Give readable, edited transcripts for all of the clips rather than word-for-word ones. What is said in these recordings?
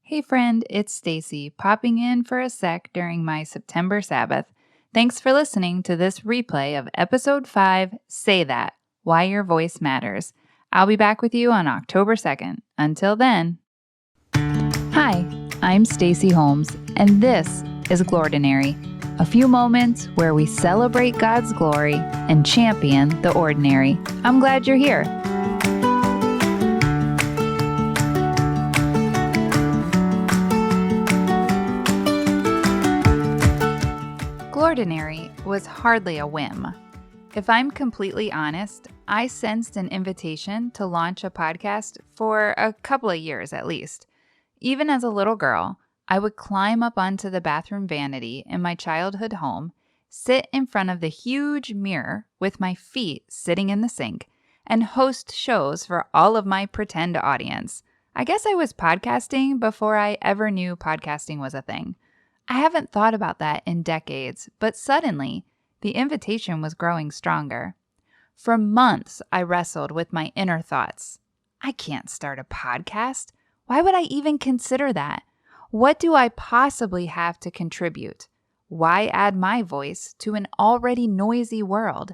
Hey friend, it's Stacy, popping in for a sec during my September Sabbath. Thanks for listening to this replay of Episode 5, Say That, Why Your Voice Matters. I'll be back with you on October 2nd. Until then. Hi, I'm Stacy Holmes, and this is Glordinary, a few moments where we celebrate God's glory and champion the ordinary. I'm glad you're here. Glordinary was hardly a whim. If I'm completely honest, I sensed an invitation to launch a podcast for a couple of years at least. Even as a little girl, I would climb up onto the bathroom vanity in my childhood home, sit in front of the huge mirror with my feet sitting in the sink, and host shows for all of my pretend audience. I guess I was podcasting before I ever knew podcasting was a thing. I haven't thought about that in decades, but suddenly, the invitation was growing stronger. For months, I wrestled with my inner thoughts. I can't start a podcast. Why would I even consider that? What do I possibly have to contribute? Why add my voice to an already noisy world?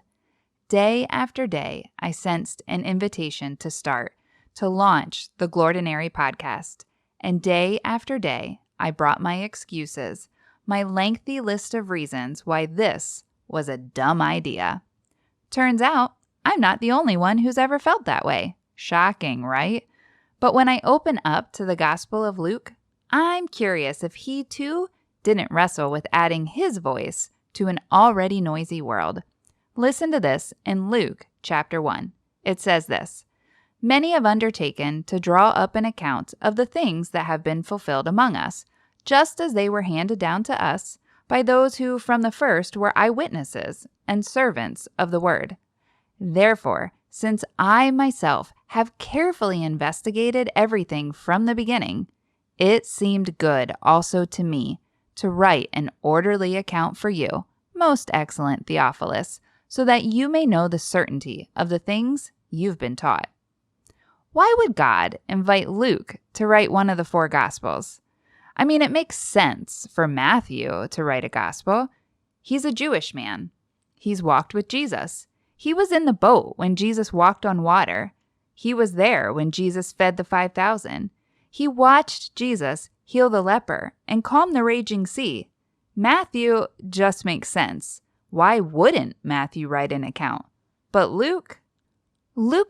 Day after day, I sensed an invitation to start, to launch the Glordinary podcast. And day after day, I brought my excuses, my lengthy list of reasons why this was a dumb idea. Turns out, I'm not the only one who's ever felt that way. Shocking, right? But when I open up to the Gospel of Luke, I'm curious if he too didn't wrestle with adding his voice to an already noisy world. Listen to this in Luke chapter 1. It says this: "Many have undertaken to draw up an account of the things that have been fulfilled among us, just as they were handed down to us by those who from the first were eyewitnesses and servants of the word. Therefore, since I myself have carefully investigated everything from the beginning, it seemed good also to me to write an orderly account for you, most excellent Theophilus, so that you may know the certainty of the things you've been taught." Why would God invite Luke to write one of the four Gospels? I mean, it makes sense for Matthew to write a gospel. He's a Jewish man. He's walked with Jesus. He was in the boat when Jesus walked on water. He was there when Jesus fed the 5,000. He watched Jesus heal the leper and calm the raging sea. Matthew just makes sense. Why wouldn't Matthew write an account? But Luke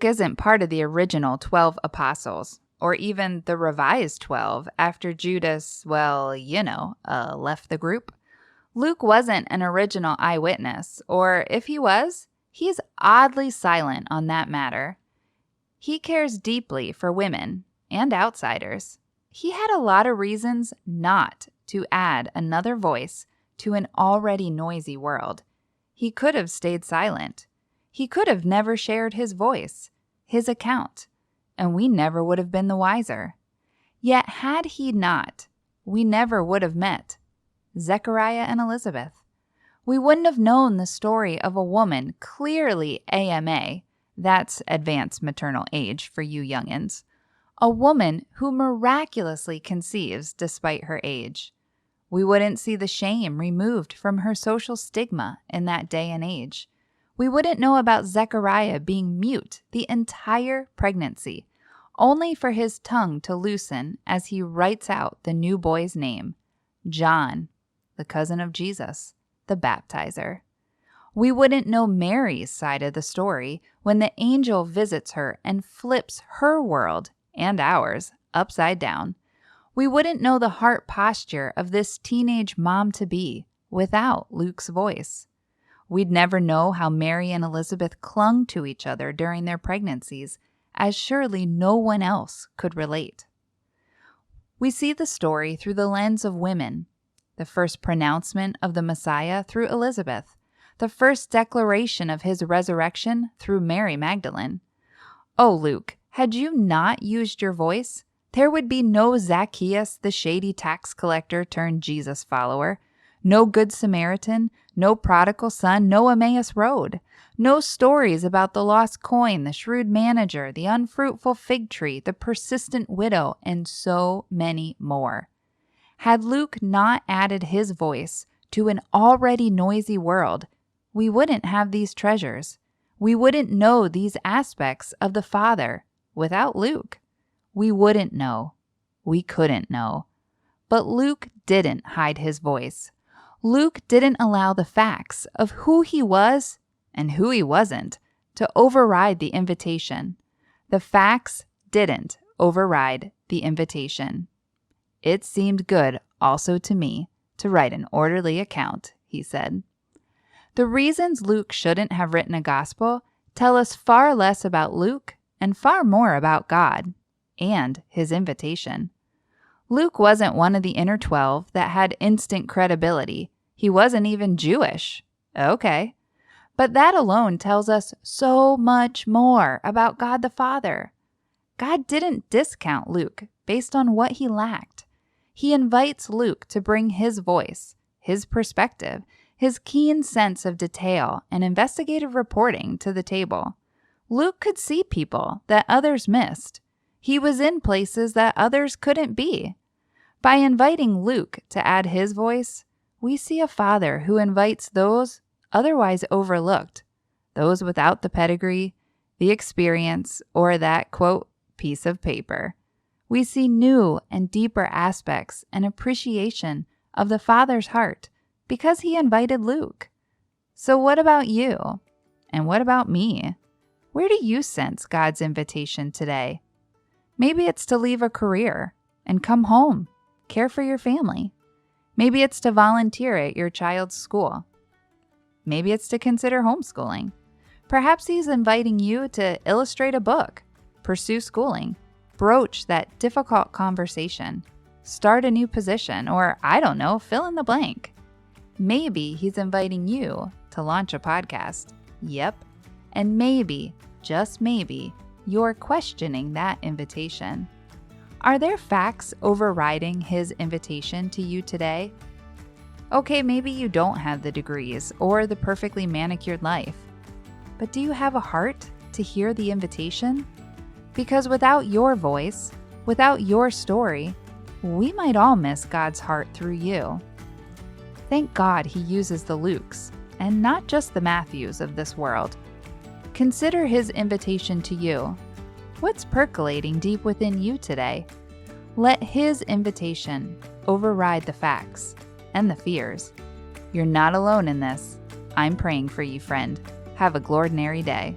isn't part of the original 12 apostles, or even the revised 12 after Judas, left the group. Luke wasn't an original eyewitness, or if he was, he's oddly silent on that matter. He cares deeply for women and outsiders. He had a lot of reasons not to add another voice to an already noisy world. He could have stayed silent. He could have never shared his voice, his account, and we never would have been the wiser. Yet had he not, we never would have met Zechariah and Elizabeth. We wouldn't have known the story of a woman clearly AMA, that's advanced maternal age for you youngins, a woman who miraculously conceives despite her age. We wouldn't see the shame removed from her social stigma in that day and age. We wouldn't know about Zechariah being mute the entire pregnancy, only for his tongue to loosen as he writes out the new boy's name, John, the cousin of Jesus, the baptizer. We wouldn't know Mary's side of the story when the angel visits her and flips her world, and ours, upside down. We wouldn't know the heart posture of this teenage mom-to-be without Luke's voice. We'd never know how Mary and Elizabeth clung to each other during their pregnancies, as surely no one else could relate. We see the story through the lens of women, the first pronouncement of the Messiah through Elizabeth, the first declaration of his resurrection through Mary Magdalene. Oh, Luke, had you not used your voice, there would be no Zacchaeus, the shady tax collector turned Jesus follower, No Good Samaritan, no prodigal son, no Emmaus Road. No stories about the lost coin, the shrewd manager, the unfruitful fig tree, the persistent widow, and so many more. Had Luke not added his voice to an already noisy world, we wouldn't have these treasures. We wouldn't know these aspects of the Father without Luke. We wouldn't know. We couldn't know. But Luke didn't hide his voice. Luke didn't allow the facts of who he was and who he wasn't to override the invitation. The facts didn't override the invitation. It seemed good also to me to write an orderly account, he said. The reasons Luke shouldn't have written a gospel tell us far less about Luke and far more about God and his invitation. Luke wasn't one of the inner 12 that had instant credibility. He wasn't even Jewish. Okay. But that alone tells us so much more about God the Father. God didn't discount Luke based on what he lacked. He invites Luke to bring his voice, his perspective, his keen sense of detail and investigative reporting to the table. Luke could see people that others missed. He was in places that others couldn't be. By inviting Luke to add his voice, we see a father who invites those otherwise overlooked, those without the pedigree, the experience, or that, quote, piece of paper. We see new and deeper aspects and appreciation of the Father's heart because he invited Luke. So what about you? And what about me? Where do you sense God's invitation today? Maybe it's to leave a career and come home, care for your family. Maybe it's to volunteer at your child's school. Maybe it's to consider homeschooling. Perhaps he's inviting you to illustrate a book, pursue schooling, broach that difficult conversation, start a new position, or I don't know, fill in the blank. Maybe he's inviting you to launch a podcast. Yep. And maybe, just maybe, you're questioning that invitation. Are there facts overriding his invitation to you today? Okay, maybe you don't have the degrees or the perfectly manicured life. But do you have a heart to hear the invitation? Because without your voice, without your story, we might all miss God's heart through you. Thank God he uses the Lukes, and not just the Matthews of this world. Consider his invitation to you. What's percolating deep within you today? Let his invitation override the facts and the fears. You're not alone in this. I'm praying for you, friend. Have a Glordinary day.